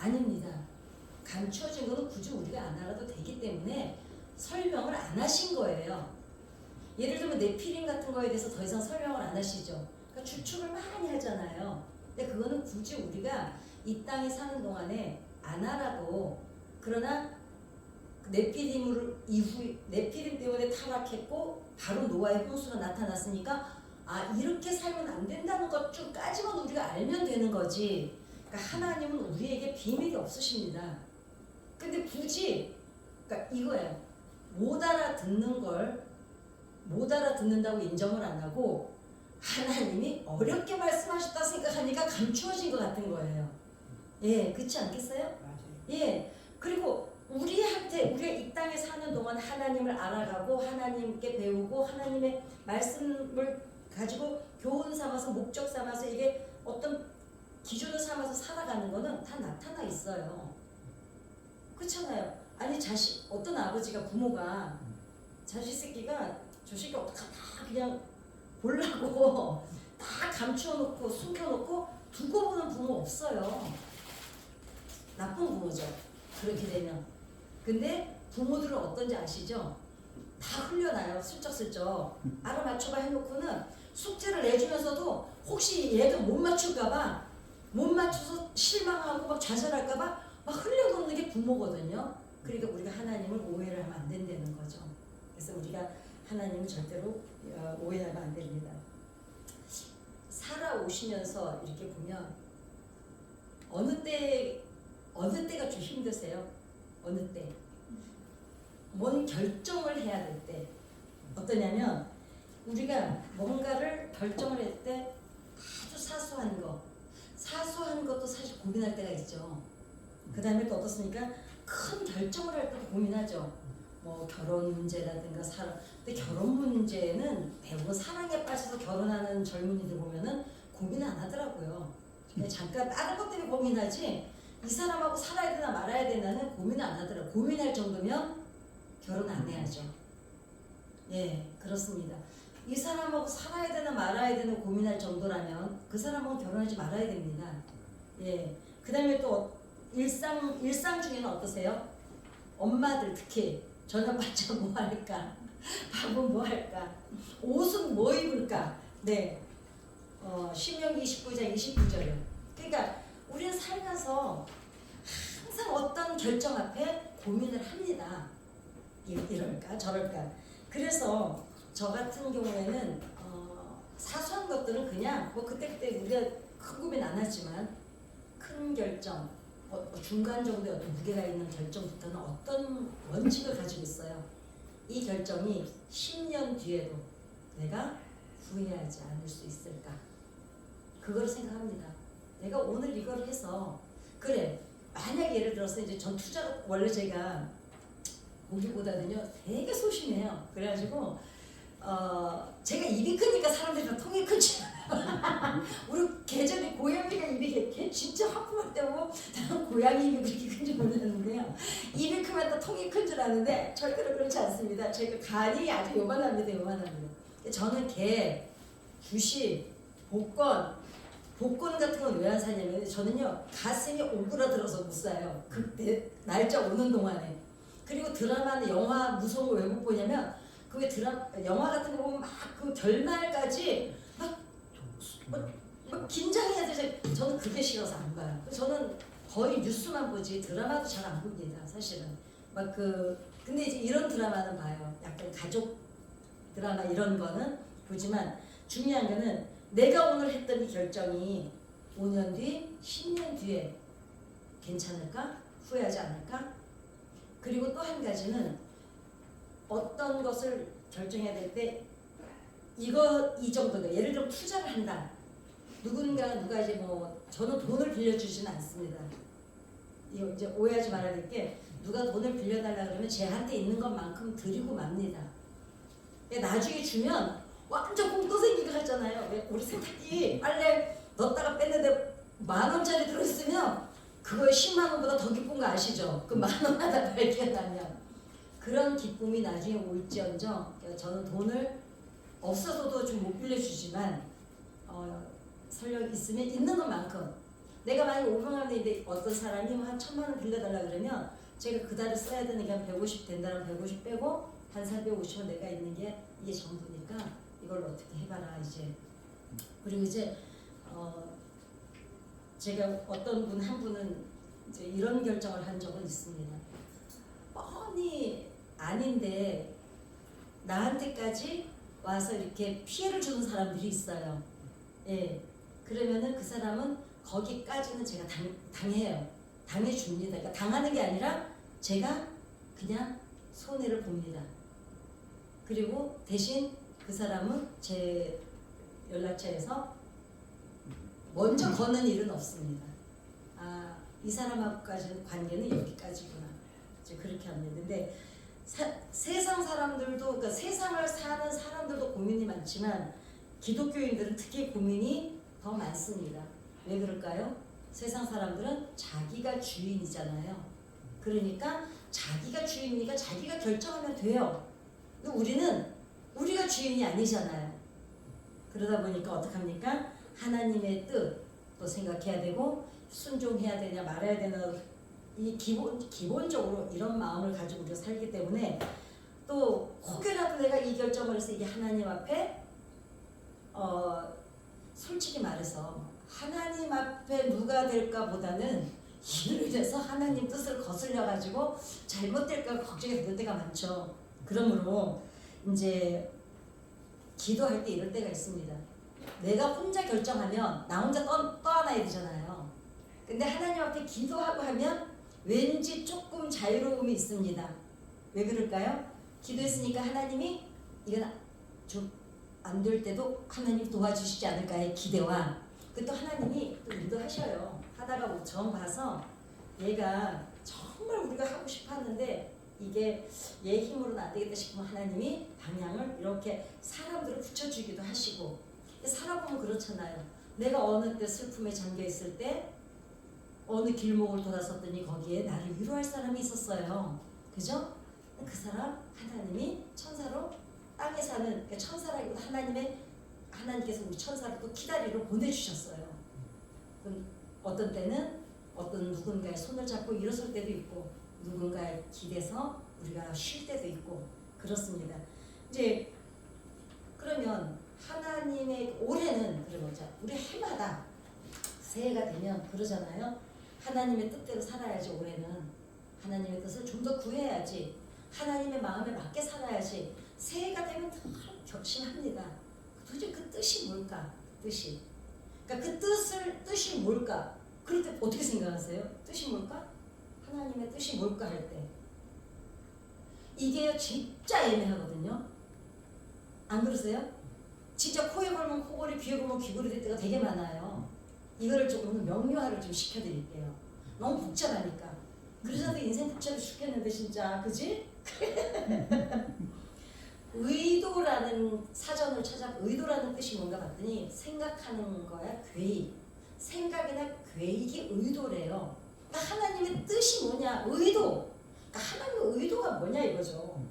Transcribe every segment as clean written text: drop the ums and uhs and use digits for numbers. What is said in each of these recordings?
아닙니다. 감추어진 거는 굳이 우리가 안 알아도 되기 때문에 설명을 안 하신 거예요. 예를 들면 네피림 같은 거에 대해서 더 이상 설명을 안 하시죠. 그러니까 추측을 많이 하잖아요. 근데 그거는 굳이 우리가 이 땅에 사는 동안에 안 알아도, 그러나 네피림 때문에 타락했고 바로 노아의 홍수가 나타났으니까 이렇게 살면 안 된다는 것까지만 우리가 알면 되는 거지. 그러니까 하나님은 우리에게 비밀이 없으십니다. 근데 굳이 그러니까 이거예요. 못 알아듣는다고 인정을 안 하고 하나님이 어렵게 말씀하셨다 생각하니까 감추어진 것 같은 거예요. 예, 그렇지 않겠어요? 맞아요. 예. 그리고 우리가 이 땅에 사는 동안 하나님을 알아가고 하나님께 배우고 하나님의 말씀을 가지고 교훈 삼아서 목적 삼아서 이게 어떤 기준을 삼아서 살아가는 거는 다 나타나 있어요. 그렇잖아요. 아니 어떤 아버지가 부모가 자식 새끼가 저 새끼 어떡하나 그냥 보려고 다 감추어놓고 숨겨놓고 두고 보는 부모 없어요. 나쁜 부모죠. 그렇게 되면. 근데 부모들은 어떤지 아시죠? 다 흘려놔요. 슬쩍슬쩍. 알아맞혀봐 해놓고는 숙제를 내주면서도 혹시 얘도 못 맞출까봐, 못 맞춰서 실망하고 막 좌절할까봐 막 흘려놓는 게 부모거든요. 그러니까 우리가 하나님을 오해를 하면 안 된다는 거죠. 그래서 우리가 하나님을 절대로 오해하면 안 됩니다. 살아오시면서 이렇게 보면 어느 때가 좀 힘드세요? 어느 때? 뭔 결정을 해야 될 때. 어떠냐면 우리가 뭔가를 결정을 할 때 아주 사소한 것도 사실 고민할 때가 있죠. 그 다음에 또 어떻습니까? 큰 결정을 할 때도 고민하죠. 뭐 결혼 문제라든가 근데 결혼 문제는 대부분 사랑에 빠져서 결혼하는 젊은이들 보면은 고민 안 하더라고요. 그냥 잠깐 다른 것 때문에 고민하지 이 사람하고 살아야 되나 말아야 되나는 고민 안 하더라고요. 고민할 정도면 결혼 안 해야죠. 예, 그렇습니다. 이 사람하고 살아야 되나 말아야 되나 고민할 정도라면 그 사람하고 결혼하지 말아야 됩니다. 예, 그 다음에 또 일상 중에는 어떠세요? 엄마들 특히 저녁마저 뭐 할까? 밥은 뭐 할까? 옷은 뭐 입을까? 네, 신명기 29장 29절이요. 그러니까 우리는 살면서 항상 어떤 결정 앞에 고민을 합니다. 이럴까 저럴까. 그래서 저 같은 경우에는 사소한 것들은 그냥 뭐 그때 우리가 큰 고민 안 하지만 큰 결정, 중간 정도의 어떤 무게가 있는 결정부터는 어떤 원칙을 가지고 있어요. 이 결정이 10년 뒤에도 내가 후회하지 않을 수 있을까? 그걸 생각합니다. 내가 오늘 이걸 해서 그래. 만약 예를 들어서 이제 전 투자를 원래 제가 보기보다는요 되게 소심해요. 그래가지고 제가 입이 크니까 사람들이 다 통이 큰 줄 알아요. 우리 개전에 고양이가 입이 걔 진짜 하품할 때 보고 나는 고양이 입이 그렇게 큰 줄 몰랐는데요. 입이 크면 또 통이 큰 줄 아는데 절대로 그렇지 않습니다. 제가 간이 아주 요만합니다. 저는 개, 주식, 복권 같은 건 왜 안 사냐면 저는요 가슴이 오그라들어서 못 사요. 그때 날짜 오는 동안에. 그리고 드라마는 영화 무서운 거 왜 못 보냐면 그게 영화 같은 거 보면 막 그 결말까지 막 긴장해야 되죠. 저는 그게 싫어서 안 봐요. 저는 거의 뉴스만 보지 드라마도 잘 안 봅니다. 사실은 근데 이제 이런 드라마는 봐요. 약간 가족 드라마 이런 거는 보지만 중요한 거는 내가 오늘 했던 이 결정이 5년 뒤, 10년 뒤에 괜찮을까? 후회하지 않을까? 그리고 또 한 가지는 어떤 것을 결정해야 될 때 이 정도다. 예를 들어 투자를 한다. 누가 이제 저는 돈을 빌려주지는 않습니다. 이거 이제 오해하지 말아야 될 게 누가 돈을 빌려달라 그러면 제한테 있는 것만큼 드리고 맙니다. 나중에 주면 완전 공도 생기고 하잖아요. 우리 세탁기 빨래 넣었다가 뺐는데 10,000원짜리 들어있으면 그거에 10만 원보다 더 기쁜 거 아시죠? 그 10,000원 하나 발견하면 그런 기쁨이 나중에 올지언정 저는 돈을 없어서도 좀 못 빌려주지만 설령 있으면 있는 것만큼 내가 만약 500만 원인데 어떤 사람이 한 1000만 원 빌려달라 그러면 제가 그 달에 써야 되는 게 한 150 된다면 150 빼고 한 450원 내가 있는 게 이게 전부니까 이걸 어떻게 해봐라 이제. 그리고 이제 제가 어떤 분 한 분은 이제 이런 결정을 한 적은 있습니다. 뻔히 아닌데 나한테까지 와서 이렇게 피해를 주는 사람들이 있어요. 예. 그러면은 그 사람은 거기까지는 제가 당해요. 당해줍니다. 그러니까 당하는 게 아니라 제가 그냥 손해를 봅니다. 그리고 대신 그 사람은 제 연락처에서 먼저 거는 일은 없습니다. 아, 이 사람하고까지는 관계는 여기까지구나. 이제 그렇게 합니다. 근데 세상 사람들도, 그러니까 세상을 사는 사람들도 고민이 많지만 기독교인들은 특히 고민이 더 많습니다. 왜 그럴까요? 세상 사람들은 자기가 주인이잖아요. 그러니까 자기가 주인이니까 자기가 결정하면 돼요. 근데 우리는 우리가 주인이 아니잖아요. 그러다 보니까 어떡합니까? 하나님의 뜻도 생각해야 되고 순종해야 되냐 말아야 되나 이 기본적으로 이런 마음을 가지고 우리가 살기 때문에 또 혹여라도 내가 이 결정을 해서 이게 하나님 앞에 솔직히 말해서 하나님 앞에 누가 될까 보다는 이를 인해서 하나님 뜻을 거슬려 가지고 잘못될까 걱정이 될 때가 많죠. 그러므로 이제 기도할 때 이럴 때가 있습니다. 내가 혼자 결정하면 나 혼자 떠안아야 되잖아요. 근데 하나님 앞에 기도하고 하면 왠지 조금 자유로움이 있습니다. 왜 그럴까요? 기도했으니까 하나님이 이건 좀 안 될 때도 하나님 도와주시지 않을까의 기대와 그 또 하나님이 또 인도하셔요. 하다가 뭐 정 봐서 얘가 정말 우리가 하고 싶어 하는데 이게 얘 힘으로는 안 되겠다 싶으면 하나님이 방향을 이렇게 사람들을 붙여주기도 하시고 살아보면 그렇잖아요. 내가 어느 때 슬픔에 잠겨 있을 때 어느 길목을 돌아섰더니 거기에 나를 위로할 사람이 있었어요. 그죠? 그 사람 하나님이 천사로 땅에 사는 그러니까 천사라기보다 하나님께서 우리 천사를 또 기다리러 보내주셨어요. 어떤 때는 어떤 누군가의 손을 잡고 일어설 때도 있고 누군가의 길에서 우리가 쉴 때도 있고 그렇습니다. 이제 그러면 하나님의 올해는 그러자 우리 해마다 새해가 되면 그러잖아요. 하나님의 뜻대로 살아야지. 올해는 하나님의 뜻을 좀 더 구해야지. 하나님의 마음에 맞게 살아야지. 새해가 되면 더 결심합니다. 도대체 그 뜻이 뭘까? 뜻이. 그러니까 그 뜻이 뭘까? 그럴 때 어떻게 생각하세요? 뜻이 뭘까? 하나님의 뜻이 뭘까 할 때. 이게 진짜 애매하거든요. 안 그러세요? 진짜 코에 걸면 코걸이, 귀에 걸면 귀걸이 될 때가 되게 많아요. 이거를 조금 명료화를 좀 시켜드릴게요. 너무 복잡하니까. 그래서 인생 복잡해 죽겠는데 진짜 그지? 의도라는 사전을 찾아보고 의도라는 뜻이 뭔가 봤더니 생각하는 거야 계획. 생각이나 계획이 의도래요. 그러니까 하나님의 뜻이 뭐냐? 의도. 그러니까 하나님의 의도가 뭐냐 이거죠.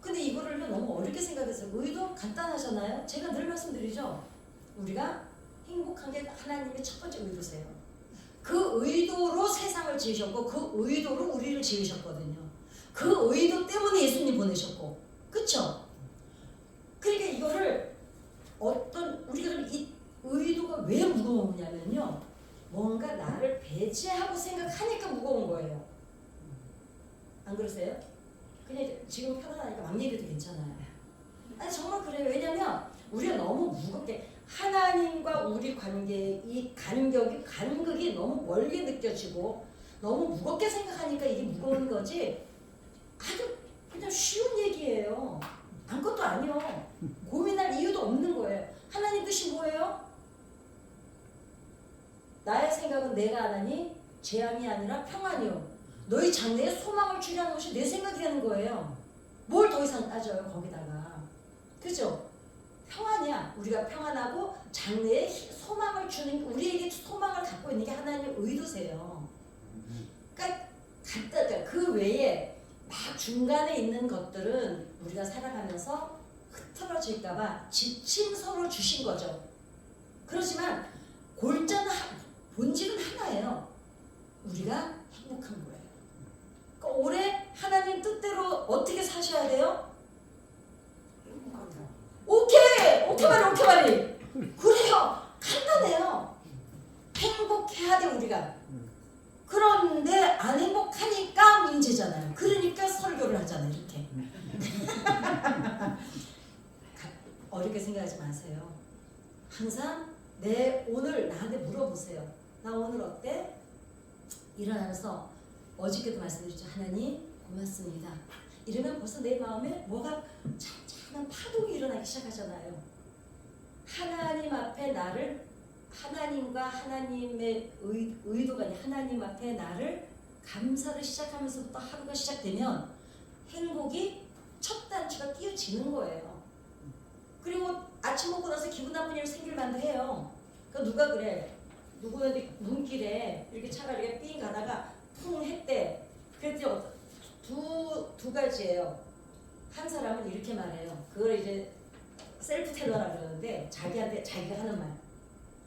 근데 이거를 너무 어렵게 생각해서 의도 간단하잖아요. 제가 늘 말씀드리죠. 우리가 행복한 게 하나님의 첫 번째 의도세요. 그 의도로 세상을 지으셨고 그 의도로 우리를 지으셨거든요. 그 의도 때문에 예수님 보내셨고 그쵸? 그러니까 이거를 우리가 이 의도가 왜 무거우냐면요. 뭔가 나를 배제하고 생각하니까 무거운 거예요. 안 그러세요? 그냥 지금 편안하니까 막 얘기해도 괜찮아요. 아니 정말 그래요. 왜냐면 우리가 너무 무겁게 하나님과 우리 관계 이 간극이 너무 멀게 느껴지고 너무 무겁게 생각하니까 이게 무거운 거지 아주 그냥 쉬운 얘기예요. 아무것도 아니요. 고민할 이유도 없는 거예요. 하나님 뜻이 뭐예요? 나의 생각은 내가 안 하니 재앙이 아니라 평안이요. 너희 장래에 소망을 주려는 것이 내 생각이라는 거예요. 뭘 더 이상 따져요 거기다가. 그죠? 평안이야. 우리가 평안하고 장래에 소망을 주는 우리에게 소망을 갖고 있는 게 하나님의 의도세요. 그러니까 그 외에 막 중간에 있는 것들은 우리가 살아가면서 흐트러질까봐 지침서로 주신 거죠. 그렇지만 골자는 본질은 하나예요. 우리가 행복한 거예요. 그러니까 올해 하나님 뜻대로 어떻게 사셔야 돼요? 오케이! 오케이 말이. 그래요. 간단해요. 행복해야 돼 우리가. 그런데 안 행복하니까 문제잖아요. 그러니까 설교를 하잖아요. 이렇게. 어렵게 생각하지 마세요. 항상 오늘 나한테 물어보세요. 나 오늘 어때? 일어나면서 어저께도 말씀드렸죠. 하나님 고맙습니다. 이러면 벌써 내 마음에 뭐가 찬찬한 파동이 일어나기 시작하잖아요. 하나님 앞에 나를 하나님과 하나님의 의도가 아니라 하나님 앞에 나를 감사를 시작하면서부터 하루가 시작되면 행복이 첫 단추가 끼어지는 거예요. 그리고 아침 먹고 나서 기분 나쁜 일 생길 만도 해요. 그러니까 누가 그래? 누구는 눈길에 이렇게 차가 이렇게 삥 가다가 풍 했대. 그랬더니 두 가지예요. 한 사람은 이렇게 말해요. 그걸 이제 셀프 텔러라 그러는데 자기한테 자기가 하는 말.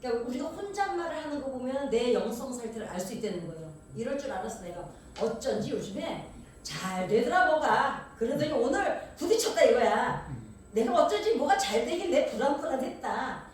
그러니까 우리가 혼잣말을 하는 거 보면 내 영성 상태를 알 수 있다는 거예요. 이럴 줄 알았어 내가. 어쩐지 요즘에 잘 되더라 뭐가. 그러더니 오늘 부딪혔다 이거야. 내가 어쩐지 뭐가 잘 되긴 내 불안불안했다.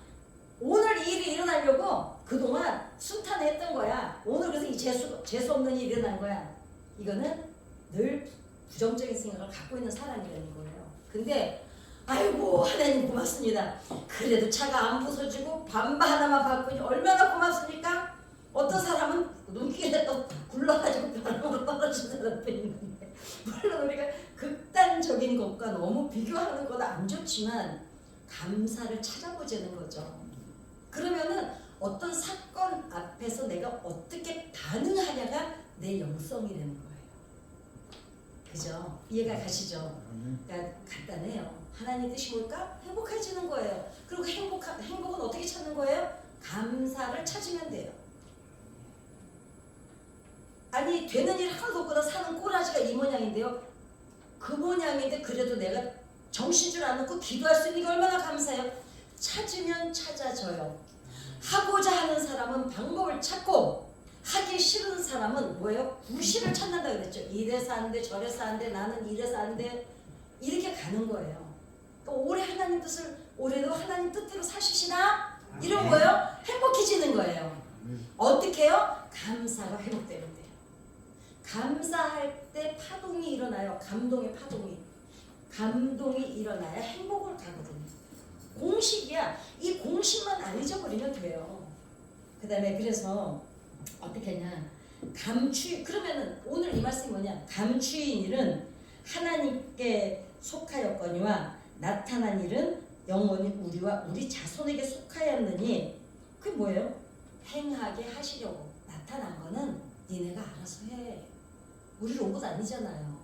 오늘 이 일이 일어나려고 그동안 순탄했던 거야. 오늘 그래서 이 재수 없는 일이 일어난 거야. 이거는 늘 부정적인 생각을 갖고 있는 사람이라는 거예요. 근데 아이고 하나님 고맙습니다. 그래도 차가 안 부서지고 반바 하나만 바꾸니 얼마나 고맙습니까? 어떤 사람은 눈길에 또 굴러가지고 벼랑으로 떨어진 사람도 있는데 물론 우리가 극단적인 것과 너무 비교하는 건 안 좋지만 감사를 찾아보자는 거죠. 그러면은 어떤 사건 앞에서 내가 어떻게 반응하냐가 내 영성이 되는 거예요. 그죠? 이해가 가시죠? 그러니까 간단해요. 하나님 뜻이 뭘까? 행복해지는 거예요. 그리고 행복은 어떻게 찾는 거예요? 감사를 찾으면 돼요. 아니 되는 일 하나도 없거나 사는 꼬라지가 이 모양인데요. 그 모양인데 그래도 내가 정신줄 안 놓고 기도할 수 있는 게 얼마나 감사해요. 찾으면 찾아져요. 하고자 하는 사람은 방법을 찾고 하기 싫은 사람은 뭐예요? 구실을 찾는다 그랬죠. 이래서 안 돼, 저래서 안 돼, 나는 이래서 안 돼. 이렇게 가는 거예요. 또 올해 하나님 뜻을 올해도 하나님 뜻대로 사시시나? 이런 거예요. 행복해지는 거예요. 어떻게 해요? 감사가 회복되는 돼요. 감사할 때 파동이 일어나요. 감동의 파동이. 감동이 일어나야 행복을 가거든요. 공식이야. 이 공식만 안 잊어버리면 돼요. 그 다음에 그래서 어떻게 하냐. 그러면은 오늘 이 말씀이 뭐냐. 감추인 일은 하나님께 속하였거니와 나타난 일은 영원히 우리와 우리 자손에게 속하였느니 그게 뭐예요? 행하게 하시려고. 나타난 거는 니네가 알아서 해. 우리를 온 것 아니잖아요.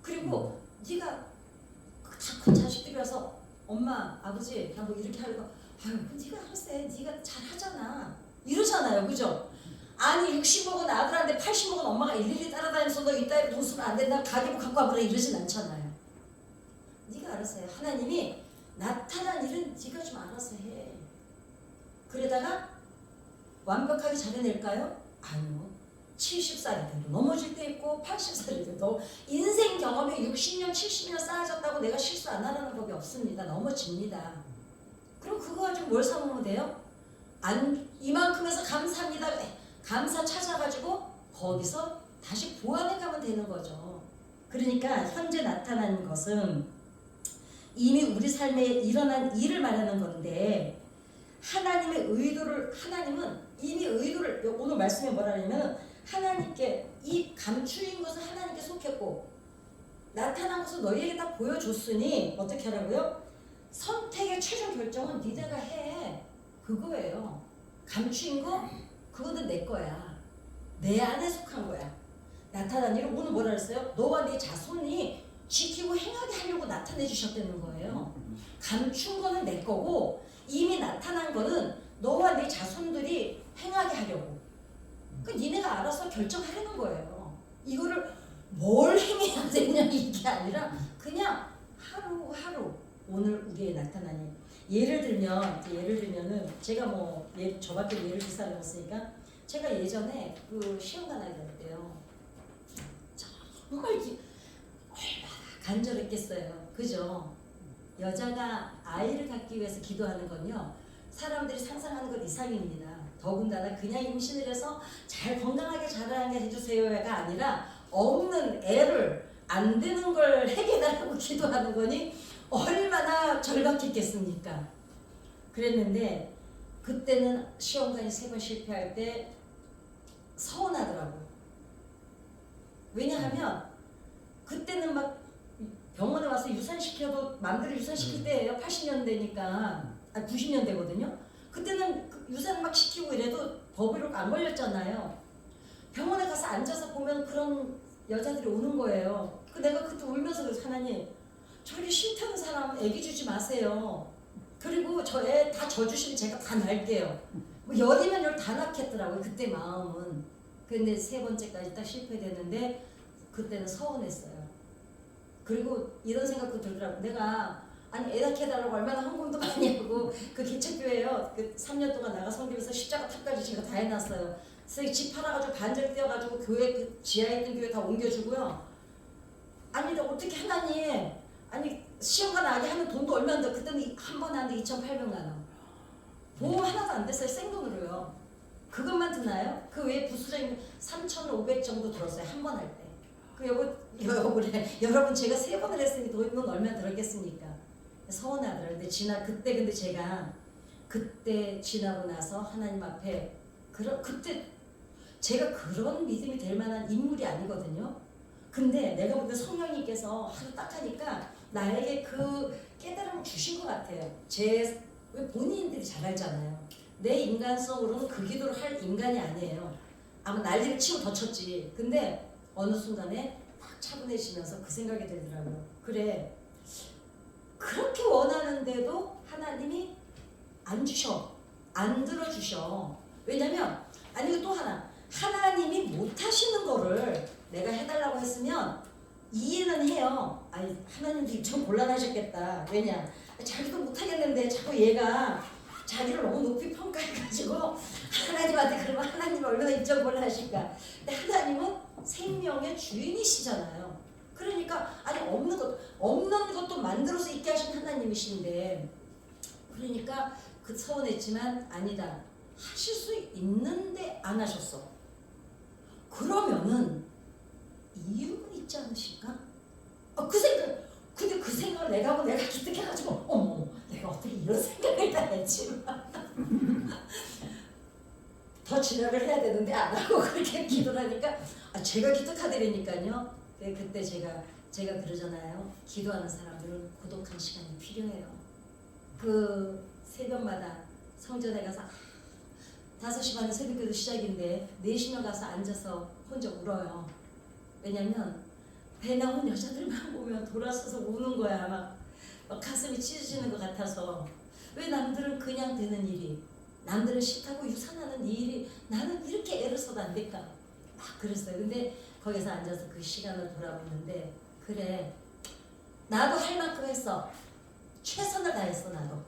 그리고 네가 다 큰 자식들이 와서 엄마, 아버지, 나 뭐 이렇게 하려고 아유, 네가 알아서 해. 네가 잘하잖아. 이러잖아요. 그죠? 아니 60 먹은 아들한테 80 먹은 엄마가 일일이 따라다니면서 너 이따위로 돈 쓰면 안 된다. 가계부 갖고 와보라 이러진 않잖아요. 네가 알아서 해. 하나님이 나타난 일은 네가 좀 알아서 해. 그러다가 완벽하게 잘해낼까요? 아니요. 70살이 돼도 넘어질 때 있고 80살이 돼도 인생 경험이 60년, 70년 쌓아졌다고 내가 실수 안 하라는 법이 없습니다. 넘어집니다. 그럼 그거 가지고 뭘 사먹으면 돼요? 이만큼에서 감사합니다. 감사 찾아가지고 거기서 다시 보완해 가면 되는 거죠. 그러니까 현재 나타난 것은 이미 우리 삶에 일어난 일을 말하는 건데 하나님은 이미 의도를 오늘 말씀에 뭐라 하냐면 하나님께 이 감추인 것은 하나님께 속했고 나타난 것은 너희에게 다 보여줬으니 어떻게 하라고요? 선택의 최종 결정은 니네가 해. 그거예요. 감추인 거 그거는 내 거야. 내 안에 속한 거야. 나타난 일은 오늘 뭐라 그랬어요? 너와 네 자손이 지키고 행하게 하려고 나타내 주셨다는 거예요. 감춘 거는 내 거고 이미 나타난 거는 너와 네 자손들이 행하게 하려고. 그 니네가 알아서 결정하려는 거예요. 이거를 뭘 행해야 되냐 이게 아니라 그냥 하루하루 오늘 우리의 나타난 일. 예를 들면은 제가 뭐 저밖에 예를 들 사람이 없으니까 제가 예전에 그 시험 가나야 될 때요. 정말 얼마나 간절했겠어요. 그죠? 여자가 아이를 갖기 위해서 기도하는 건요. 사람들이 상상하는 것 이상입니다. 더군다나 그냥 임신을 해서 잘 건강하게 자라게 해주세요가 아니라 없는 애를 안 되는 걸 해결하라고 기도하는 거니 얼마나 절박했겠습니까? 그랬는데 그때는 시험관이 3번 실패할 때 서운하더라고요. 왜냐하면 그때는 막 병원에 와서 유산시켜도 마음대로 유산시킬 때예요. 80년대니까 90년대거든요. 그때는 유산 막 시키고 이래도 법으로 안 걸렸잖아요. 병원에 가서 앉아서 보면 그런 여자들이 오는 거예요. 내가 그때 울면서 그래서 하나님 저리 싫다는 사람 애기 주지 마세요. 그리고 저 애 다 져주시면 제가 다 낳을게요. 뭐 열이면 열 다 낳겠더라고요. 그때 마음은. 근데 3번째까지 딱 실패되는데 그때는 서운했어요. 그리고 이런 생각도 들더라고요. 내가 아니 애 낳게 해달라고 얼마나 헌금도 많이 하고 그 개척교회요. 그 3년 동안 나가 섬기면서 십자가 탑까지 제가 다 해놨어요. 그래서 집 팔아가지고 반절 떼어가지고 교회 그 지하에 있는 교회 다 옮겨주고요. 아니 어떻게 하나님 아니 시험관 나게 하면 돈도 얼마 안 돼. 그때는 한 번에 하는데 2,800만 원. 보험 하나도 안 됐어요. 생돈으로요. 그것만 드나요? 그 외에 부수적인 3,500 정도 들었어요. 한 번 할 때. 그 여러분 제가 3번을 했으니 돈은 얼마 들었겠습니까? 서운하더라고요. 근데 제가 그때 지나고 나서 하나님 앞에 그때 제가 그런 믿음이 될 만한 인물이 아니거든요. 근데 내가 볼 때 성령님께서 하루 딱 하니까 나에게 그 깨달음을 주신 것 같아요. 왜 본인들이 잘 알잖아요. 내 인간성으로는 그 기도를 할 인간이 아니에요. 아마 난리를 치고 더 쳤지. 근데 어느 순간에 딱 차분해지면서 그 생각이 들더라고요. 그래, 그렇게 원하는데도 하나님이 안 주셔. 안 들어주셔. 왜냐면 아니 또 하나 하나님이 못하시는 거를 내가 해달라고 했으면 이해는 해요. 아니 하나님도 좀 곤란하셨겠다. 왜냐 자기도 못하겠는데 자꾸 얘가 자기를 너무 높이 평가해가지고 하나님한테 그러면 하나님이 얼마나 입장 곤란하실까. 근데 하나님은 생명의 주인이시잖아요. 그러니까 아니 없는 것도 만들어서 있게 하신 하나님이신데 그러니까 그 서운했지만 아니다. 하실 수 있는데 안 하셨어. 그러면은 이유는 있지 않으실까? 근데 그 생각을 내가 하고 내가 기특해가지고 어머 내가 어떻게 이런 생각을 다 했지? 더 진화를 해야 되는데 안 하고 그렇게 기도를 하니까 제가 기특하더라니까요. 그때 제가 그러잖아요. 기도하는 사람들은 고독한 시간이 필요해요. 그 새벽마다 성전에 가서 5시 반에 새벽기도 시작인데 4시면 가서 앉아서 혼자 울어요. 왜냐면 배 나온 여자들만 보면 돌아서서 우는 거야. 막 가슴이 찢어지는 것 같아서. 왜 남들은 그냥 되는 일이, 남들은 싫다고 유산하는 이 일이 나는 이렇게 애를 써도 안 될까? 막 그랬어요. 근데 거기서 앉아서 그 시간을 돌아보는데 그래 나도 할 만큼 했어. 최선을 다했어 나도.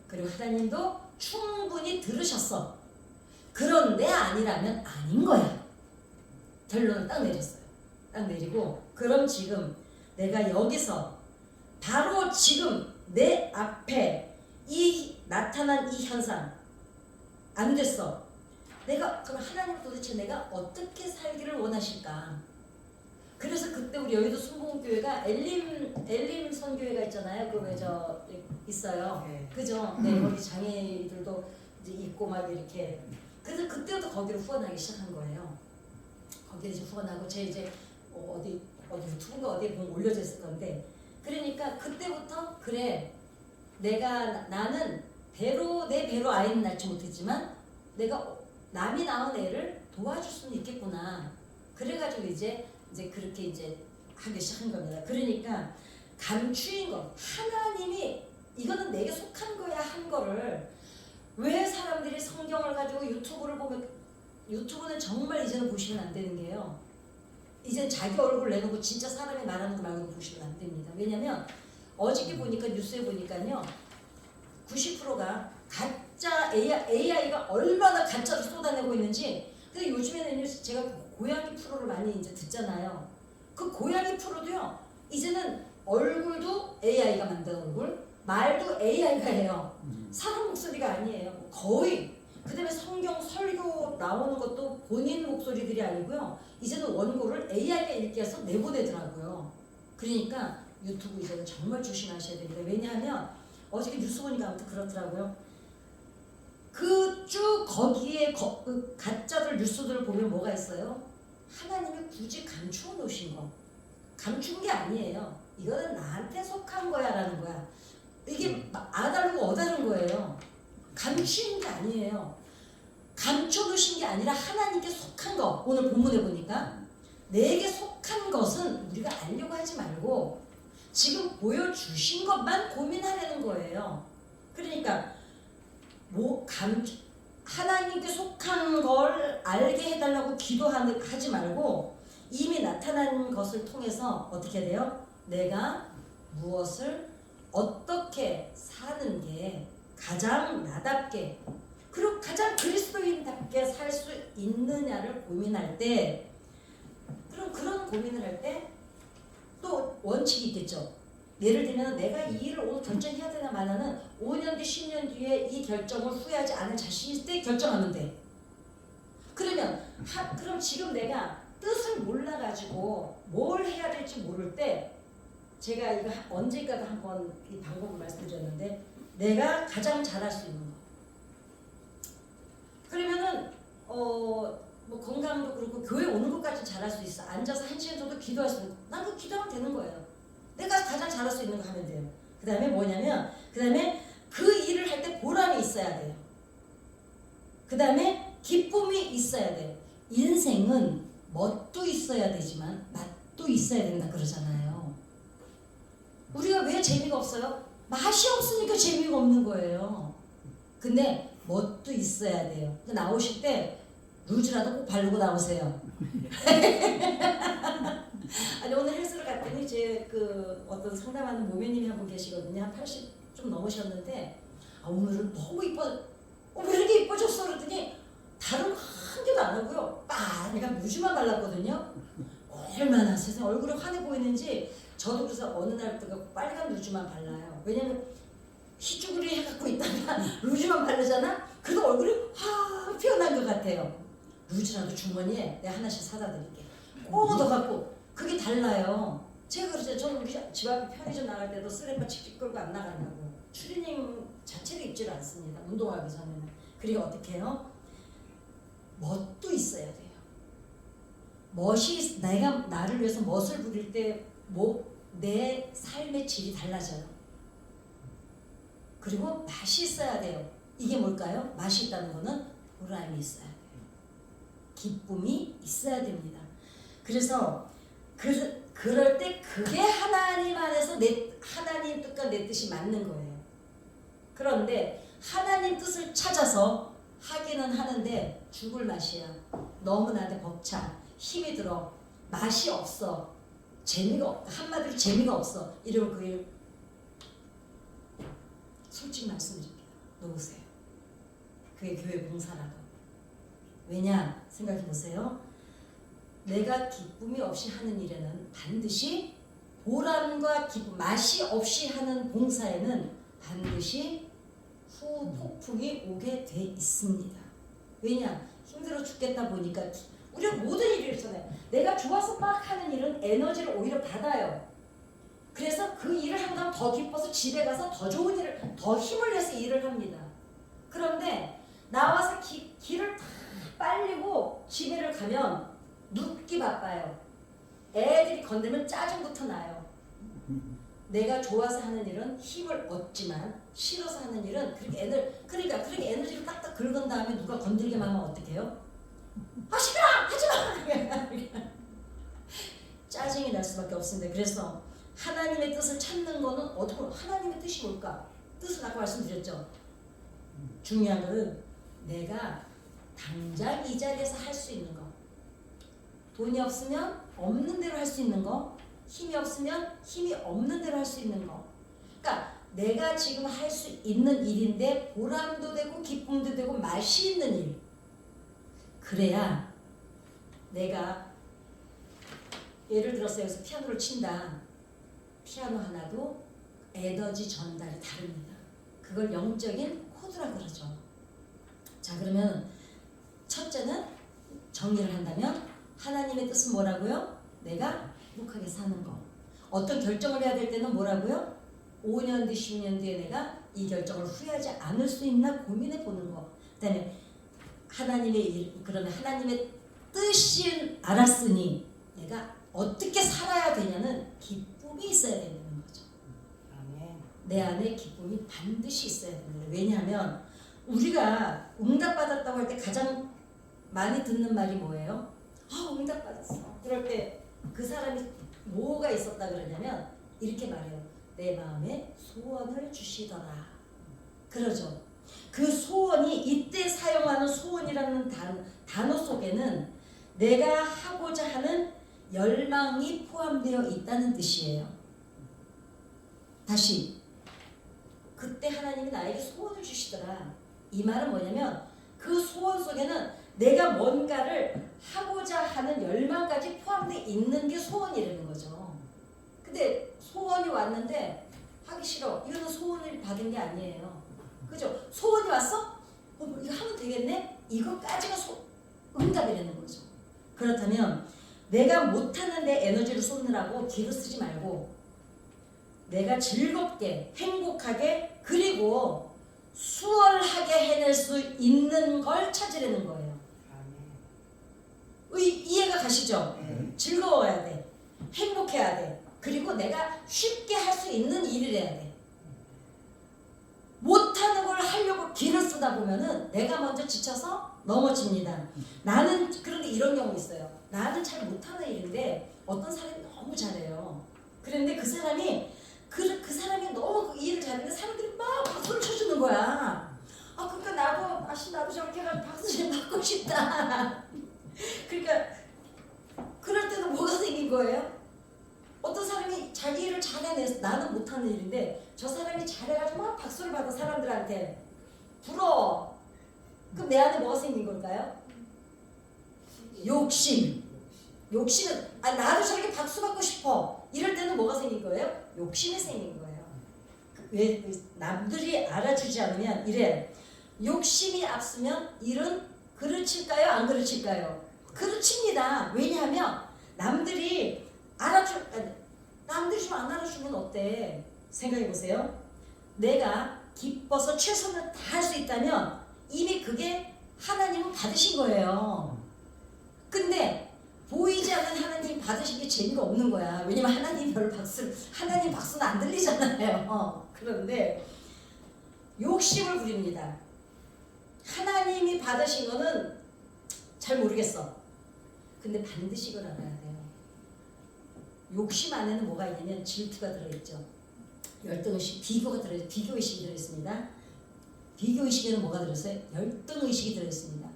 그리고 하나님도 충분히 들으셨어. 그런데 아니라면 아닌 거야. 결론을 딱 내렸어요. 딱 내리고 그럼 지금 내가 여기서 바로 지금 내 앞에 이 나타난 이 현상 안 됐어. 그럼 하나님 도대체 내가 어떻게 살기를 원하실까? 그래서 그때 우리 여의도 순복음교회가 엘림 선교회가 있잖아요. 그 왜 저 있어요. 네. 그죠? 네, 거기 장애인들도 이제 있고 막 이렇게. 그래서 그때부터 거기로 후원하기 시작한 거예요. 거기에 이제 후원하고 제 이제 어디 유튜브가 어디에 보면 올려져 있을 건데 그러니까 그때부터 그래 나는 내 배로 아이는 낳지 못했지만 내가 남이 낳은 애를 도와줄 수는 있겠구나. 그래가지고 이제 그렇게 이제 하기 시작한 겁니다. 그러니까 감추인 것 하나님이 이거는 내게 속한 거야 한 거를 왜 사람들이 성경을 가지고 유튜브를 보면 유튜브는 정말 이제는 보시면 안 되는 게요. 이젠 자기 얼굴 내놓고 진짜 사람이 말하는 거 말고 보시면 안 됩니다. 왜냐면 어저께 보니까 뉴스에 보니까요. 90%가 가짜 AI가 얼마나 가짜를 쏟아내고 있는지. 근데 요즘에는 제가 고양이 프로를 많이 이제 듣잖아요. 그 고양이 프로도요, 이제는 얼굴도 AI가 만든 얼굴, 말도 AI가 해요. 사람 목소리가 아니에요. 거의. 그 다음에 성경 설교 나오는 것도 본인 목소리들이 아니고요. 이제는 원고를 AI가 읽게 해서 내보내더라고요. 그러니까 유튜브 이제는 정말 조심하셔야 됩니다. 왜냐하면 어저께 뉴스 보니까 아무튼 그렇더라고요. 그 쭉 거기에 그 가짜들 뉴스들을 보면 뭐가 있어요? 하나님이 굳이 감추어 놓으신 거. 감춘 게 아니에요. 이거는 나한테 속한 거야 라는 거야. 이게 아다르고 어다른 거예요. 감추는 게 아니에요. 감춰 놓으신 게 아니라 하나님께 속한 거. 오늘 본문에 보니까 내게 속한 것은 우리가 알려고 하지 말고 지금 보여주신 것만 고민하려는 거예요. 그러니까 하나님께 속한 걸 알게 해달라고 기도하지 말고 이미 나타난 것을 통해서 어떻게 돼요? 내가 무엇을 어떻게 사는 게 가장 나답게 그리고 가장 그리스도인답게 살 수 있느냐를 고민할 때, 그런 고민을 할 때 또 원칙이 있겠죠. 예를 들면 내가 이 일을 오늘 결정해야 되나 마나는 5년 뒤 10년 뒤에 이 결정을 후회하지 않을 자신이 있을 때 결정하면 돼. 그러면 그럼 지금 내가 뜻을 몰라가지고 뭘 해야 될지 모를 때, 제가 이거 언젠가도 한번 이 방법을 말씀드렸는데, 내가 가장 잘할 수 있는 거. 그러면은 뭐 건강도 그렇고 교회 오는 것까지 잘할 수 있어. 앉아서 1시간 정도 기도할 수 있는 거. 난 그 기도하면 되는 거예요. 내가 가장 잘할 수 있는 거 하면 돼요. 그 다음에 뭐냐면, 그 다음에 그 일을 할 때 보람이 있어야 돼요. 그 다음에 기쁨이 있어야 돼요. 인생은 멋도 있어야 되지만 맛도 있어야 된다 그러잖아요. 우리가 왜 재미가 없어요? 맛이 없으니까 재미가 없는 거예요. 근데 멋도 있어야 돼요. 나오실 때 루즈라도 꼭 바르고 나오세요. 아니 오늘 헬스를 갔더니 제 그 어떤 상담하는 모매님이 한 분 계시거든요. 한 80 좀 넘으셨는데 오늘은 너무 이뻐. 왜 이렇게 이뻐졌어? 그랬더니 다른 한 개도 안 하고요. 빨간 루즈만 발랐거든요. 얼마나 세상 얼굴이 환해 보이는지. 저도 그래서 어느 날부터 빨간 루즈만 발라요. 왜냐면 희죽으리 해갖고 있다가 루즈만 바르잖아? 그래도 얼굴이 확 피어난 것 같아요. 루즈라도 주머니에 내가 하나씩 사다 드릴게. 꼭 넣어갖고. 그게 달라요. 제가 그러죠. 저는 우리 집 앞에 편의점 나갈 때도 쓰레빠 칙칙 끌고 안 나간다고. 추리닝 자체를 입지를 않습니다. 운동하기 전에는. 그리고 어떻게 해요? 멋도 있어야 돼요. 멋이, 내가 나를 위해서 멋을 부릴 때 내 삶의 질이 달라져요. 그리고 맛이 있어야 돼요. 이게 뭘까요? 맛이 있다는 거는 보람이 있어야 돼요. 기쁨이 있어야 됩니다. 그래서 그럴 때 그게 하나님 안에서 하나님 뜻과 내 뜻이 맞는 거예요. 그런데 하나님 뜻을 찾아서 하기는 하는데 죽을 맛이야. 너무 나한테 벅차. 힘이 들어. 맛이 없어. 재미가 없다. 한마디로 재미가 없어. 이러면 그 일 솔직히 말씀드립니다. 놓으세요. 그게 교회 봉사라도. 왜냐? 생각해 보세요. 내가 기쁨이 없이 하는 일에는 반드시 보람과 기쁨, 맛이 없이 하는 봉사에는 반드시 후폭풍이 오게 돼 있습니다. 왜냐? 힘들어 죽겠다 보니까 우리가 모든 일이 있잖아요. 내가 좋아서 막 하는 일은 에너지를 오히려 받아요. 그래서 그 일을 한다면 더 기뻐서 집에 가서 더 좋은 일을, 더 힘을 내서 일을 합니다. 그런데 나와서 길을 다 빨리고 집에를 가면 눕기 바빠요. 애들이 건들면 짜증부터 나요. 내가 좋아서 하는 일은 힘을 얻지만 싫어서 하는 일은 그렇게 에너지를 딱딱 긁은 다음에 누가 건들기만 하면 어떻게 해요? 아 싫어! 하지마! 짜증이 날 수밖에 없습니다. 그래서 하나님의 뜻을 찾는 거는 어떻게, 하나님의 뜻이 뭘까? 뜻은 아까 말씀드렸죠. 중요한 거는 내가 당장 이 자리에서 할 수 있는 거. 돈이 없으면 없는 대로 할 수 있는 거, 힘이 없으면 힘이 없는 대로 할 수 있는 거. 그러니까 내가 지금 할 수 있는 일인데 보람도 되고 기쁨도 되고 맛이 있는 일. 그래야 내가 예를 들어서 여기서 피아노를 친다. 피아노 하나도 에너지 전달이 다릅니다. 그걸 영적인 코드라고 그러죠. 자, 그러면 첫째는 정리를 한다면 하나님의 뜻은 뭐라고요? 내가 행복하게 사는 거. 어떤 결정을 해야 될 때는 뭐라고요? 5년 뒤, 10년 뒤에 내가 이 결정을 후회하지 않을 수 있나 고민해 보는 거. 그다음에 하나님의 일, 그러면 하나님의 뜻이 알았으니 내가 어떻게 살아야 되냐는 기쁨이 있어야 되는 거죠. 내 안에 기쁨이 반드시 있어야 됩니다. 왜냐하면 우리가 응답받았다고 할 때 가장 많이 듣는 말이 뭐예요? 응답받았어. 그럴 때 그 사람이 뭐가 있었다 그러냐면 이렇게 말해요. 내 마음에 소원을 주시더라. 그러죠. 그 소원이 이때 사용하는 소원이라는 단어 속에는 내가 하고자 하는 열망이 포함되어 있다는 뜻이에요. 다시 그때 하나님이 나에게 소원을 주시더라. 이 말은 뭐냐면 그 소원 속에는 내가 뭔가를 하고자 하는 열망까지 포함되어 있는 게 소원이라는 거죠. 근데 소원이 왔는데 하기 싫어. 이거는 소원을 받은 게 아니에요. 그죠? 소원이 왔어? 이거 하면 되겠네? 이거까지가 응답이라는 거죠. 그렇다면 내가 못하는 데 에너지를 쏟느라고 뒤로 쓰지 말고 내가 즐겁게 행복하게 그리고 수월하게 해낼 수 있는 걸 찾으려는 거예요. 이해가 가시죠? 즐거워야 돼. 행복해야 돼. 그리고 내가 쉽게 할 수 있는 일을 해야 돼. 못하는 걸 하려고 길을 쓰다 보면은 내가 먼저 지쳐서 넘어집니다. 나는 그런데 이런 경우 있어요. 나는 잘 못하는 일인데 어떤 사람이 너무 잘해요. 그런데 그 사람이 너무 그 일을 잘하는데 사람들이 막 박수를 쳐주는 거야. 그러니까 나도 저렇게 해가지고 박수 좀 받고 싶다. 그러니까 그럴 때는 뭐가 생긴 거예요? 어떤 사람이 자기 일을 잘해내서 나는 못하는 일인데 저 사람이 잘해가지고 막 박수를 받아 사람들한테 부러워. 그럼 내 안에 뭐가 생긴 걸까요? 욕심. 욕심은 나도 저렇게 박수 받고 싶어. 이럴 때는 뭐가 생긴 거예요? 욕심이 생긴 거예요. 왜 남들이 알아주지 않으면 이래. 욕심이 앞서면 일은 그르칠까요? 안 그르칠까요? 그르칩니다. 왜냐하면 남들이 좀 안 알아주면 어때? 생각해 보세요. 내가 기뻐서 최선을 다할 수 있다면 이미 그게 하나님은 받으신 거예요. 근데 보이지 않는 하나님 받으신 게 재미가 없는 거야. 왜냐면 하나님 박수는 안 들리잖아요. 그런데 욕심을 부립니다. 하나님이 받으신 거는 잘 모르겠어. 근데 반드시 그걸 알아야 돼요. 욕심 안에는 뭐가 있냐면 질투가 들어있죠. 열등의식, 비교의식이 들어있습니다. 비교의식에는 뭐가 들어있어요? 열등의식이 들어있습니다.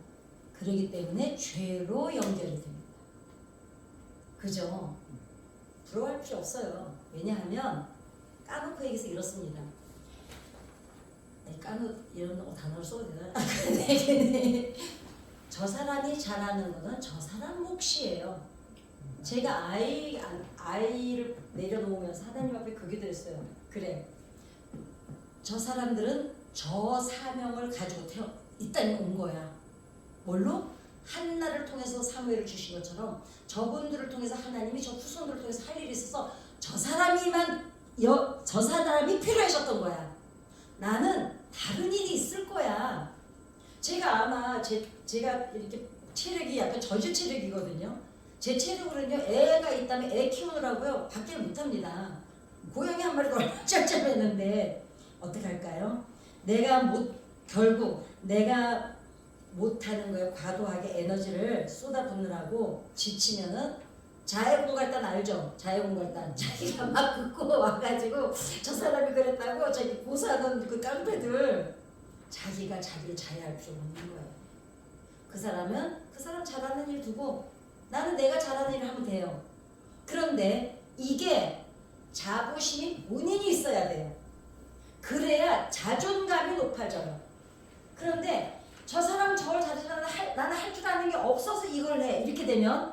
그렇기 때문에 죄로 연결이 됩니다. 그죠? 부러워할 필요 없어요. 왜냐하면 까놓고 얘기해서 이렇습니다. 이런 단어를 써도 되나? 저 사람이 잘하는 거는 저 사람 몫이에요. 제가 아이를 내려놓으면서 하나님 앞에 그게 들었어요. 그래, 저 사람들은 저 사명을 가지고 이 땅에 온 거야. 뭘로? 한나를 통해서 사무엘을 주신 것처럼 저분들을 통해서 하나님이 저 후손들을 통해서 할 일이 있어서 저 사람이 필요하셨던 거야. 나는 다른 일이 있을 거야. 제가 아마 제가 이렇게 체력이 약간 저주 체력이거든요. 제 체력으로는요, 애가 있다면 애 키우느라고요 밖에 못합니다. 고양이 한 마리도 얼마나 짭짭했는데 어떻게 할까요? 결국 내가 못하는 거에 과도하게 에너지를 쏟아붓느라고 지치면은 자해공갈단 알죠? 자해공갈단. 자기가 막 긋고 와가지고 저 사람이 그랬다고 저기 고사하던 그 깡패들 자기가 자기를 자해할 필요 없는 거예요. 그 사람 잘하는 일 두고 나는 내가 잘하는 일을 하면 돼요. 그런데 이게 자부심이 본인이 있어야 돼요. 그래야 자존감이 높아져요. 그런데 저 사람 저걸 잘하는데 나는 할 줄 아는 게 없어서 이걸 해. 이렇게 되면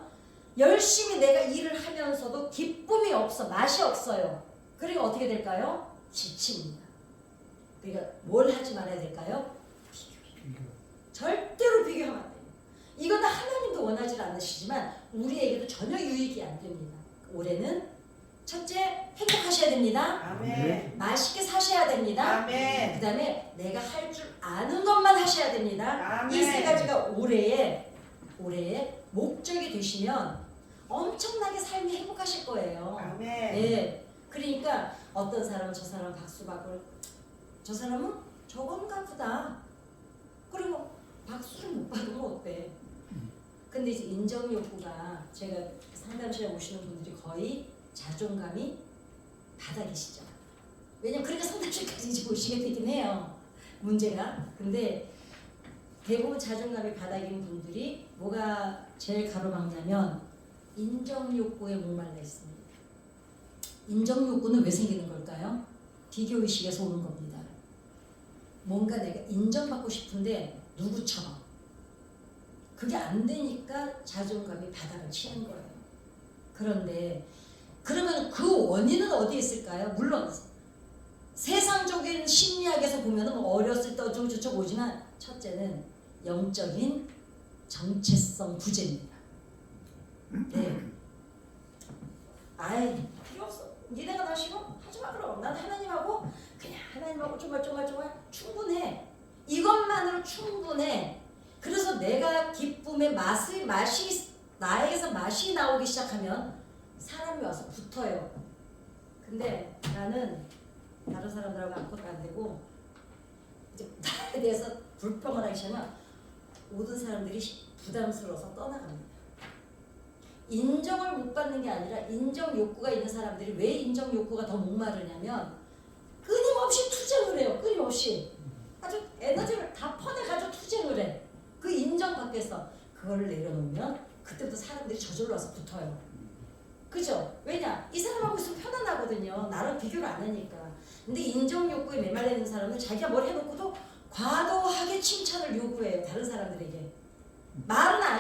열심히 내가 일을 하면서도 기쁨이 없어. 맛이 없어요. 그리고 어떻게 될까요? 지칩니다. 그러니까 뭘 하지 말아야 될까요? 비교. 절대로 비교하면 안 돼요. 이건 하나님도 원하지 않으시지만 우리에게도 전혀 유익이 안 됩니다. 올해는 첫째, 행복하셔야 됩니다. 아멘. 맛있게 사셔야 됩니다. 아멘. 그 다음에 내가 할 줄 아는 것만 하셔야 됩니다. 아멘. 이 세 가지가 올해의 목적이 되시면 엄청나게 삶이 행복하실 거예요. 아멘. 네. 그러니까 어떤 사람은 저 사람 박수 받고 저 사람은 저건가 보다. 그리고 박수를 못 받으면 어때? 근데 이제 인정 욕구가 제가 상담실에 오시는 분들이 거의 자존감이 바닥이시죠. 왜냐면 그러니까 상담실까지 이제 오시게 되긴 해요. 문제가. 근데 대부분 자존감이 바닥인 분들이 뭐가 제일 가로막냐면 인정 욕구에 목말라 있습니다. 인정 욕구는 왜 생기는 걸까요? 비교 의식에서 오는 겁니다. 뭔가 내가 인정받고 싶은데 누구처럼 그게 안 되니까 자존감이 바닥을 치는 거예요. 그런데 그러면 그 원인은 어디에 있을까요? 물론 세상적인 심리학에서 보면 뭐 어렸을 때 어쩌고 저쩌고 오지만 첫째는 영적인 정체성 부재입니다. 네. 아이 필요 없어. 니네가 나 싫어? 하지마 그럼. 난 하나님하고 그냥 하나님하고 정말 충분해. 이것만으로 충분해. 그래서 내가 기쁨의 맛이 나에게서 맛이 나오기 시작하면 사람이 와서 붙어요. 근데 나는 다른 사람들하고 아무것도 안 되고 이제 나에 대해서 불평을 하기 시작하면 모든 사람들이 부담스러워서 떠나갑니다. 인정을 못 받는 게 아니라 인정 욕구가 있는 사람들이 왜 인정 욕구가 더 목마르냐면 끊임없이 투쟁을 해요. 끊임없이 아주 에너지를 다 퍼내가지고 투쟁을 해. 그 인정 밖에서 그걸 내려놓으면 그때부터 사람들이 저절로 와서 붙어요. 그죠? 왜냐? 이 사람하고 있으면 편안하거든요. 나랑 비교를 안 하니까. 근데 인정 욕구에 메말려 있는 사람은 자기가 뭘 해놓고도 과도하게 칭찬을 요구해요. 다른 사람들에게. 말은 안